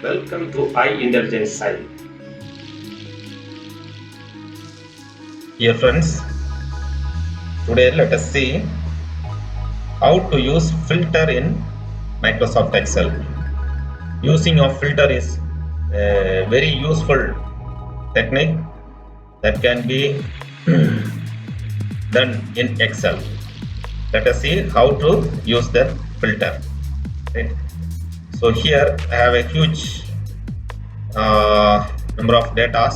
Welcome to iIntelligence Sci. Dear friends, today let us see how to use filter in Microsoft Excel. Using of filter is a very useful technique that can be done in Excel. Let us see how to use the filter. Okay. So here I have a huge number of data.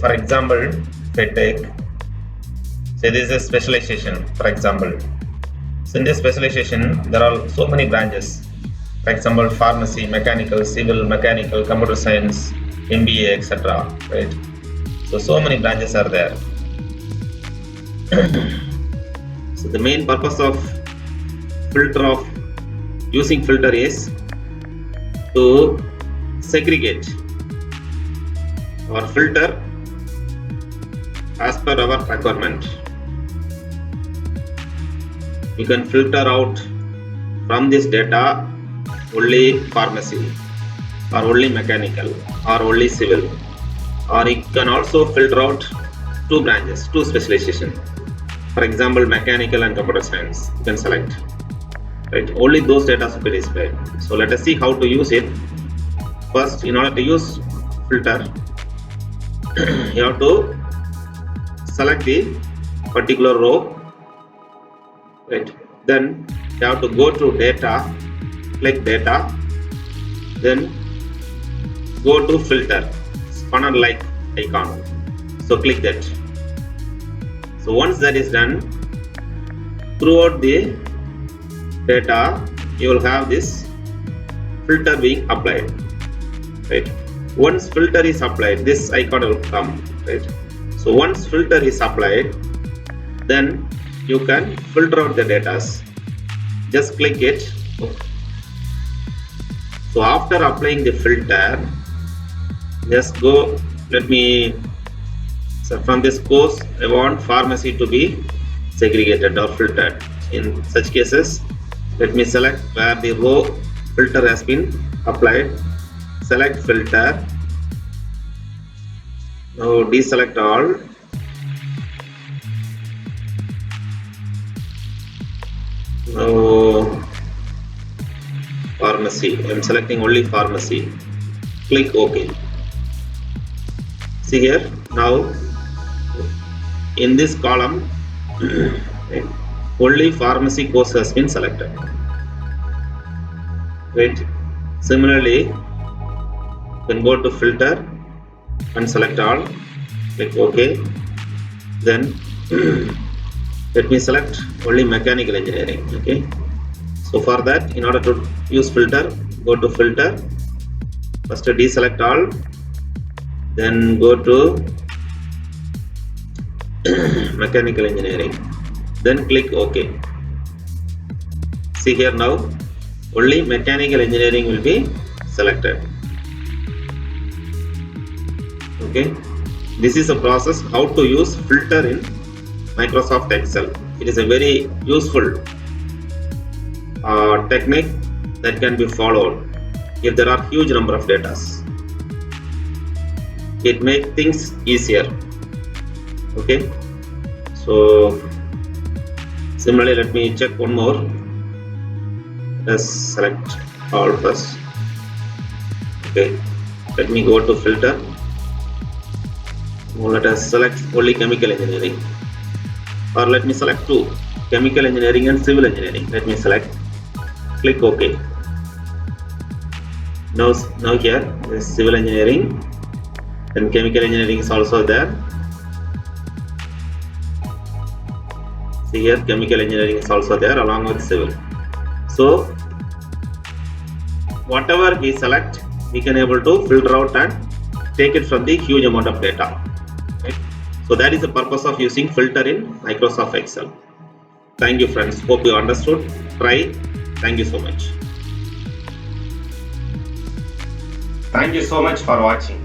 For example, if I take, say this is a specialization, for example. So in this specialization, there are so many branches. For example, pharmacy, mechanical, civil, mechanical, computer science, MBA, etc. Right? So many branches are there. So the main purpose of using filter is to segregate or filter as per our requirement. You can filter out from this data only pharmacy or only mechanical or only civil, or you can also filter out two branches, two specialization. For example, mechanical and computer science, you can select. Right? Only those data should be displayed. So let us see how to use it. First, in order to use filter, you have to select the particular row. Right? Then you have to go to data, click data, then go to filter, funnel like icon. So click that. So once that is done, throughout the data you will have this filter being applied. Right? Once filter is applied, this icon will come. Right? So once filter is applied, then you can filter out the data. Just click it. So after applying the filter, just go. So from this course, I want pharmacy to be segregated or filtered. In such cases, let me select where the row filter has been applied. Select filter. Now deselect all. Now pharmacy. I am selecting only pharmacy. Click OK. See here, now in this column only pharmacy course has been selected. Right? Similarly, you can go to filter and select all. Click OK. Then let me select only mechanical engineering. Okay. So for that, in order to use filter, go to filter. First deselect all. Then go to mechanical engineering. Then click OK. See here now, only mechanical engineering will be selected. Okay. This is a process how to use filter in Microsoft Excel. It is a very useful technique that can be followed if there are huge number of data. It makes things easier. Okay. So similarly, let me check one more. Let's select all first. Okay. Let me go to filter. Now let us select only chemical engineering. Or let me select two, chemical engineering and civil engineering. Let me select. Click OK. Now here is civil engineering. Then chemical engineering is also there. See here, chemical engineering is also there along with civil. So whatever we select, we can able to filter out and take it from the huge amount of data. Right? So that is the purpose of using filter in Microsoft Excel. Thank you friends. Hope you understood. Try. Thank you so much. Thank you so much for watching.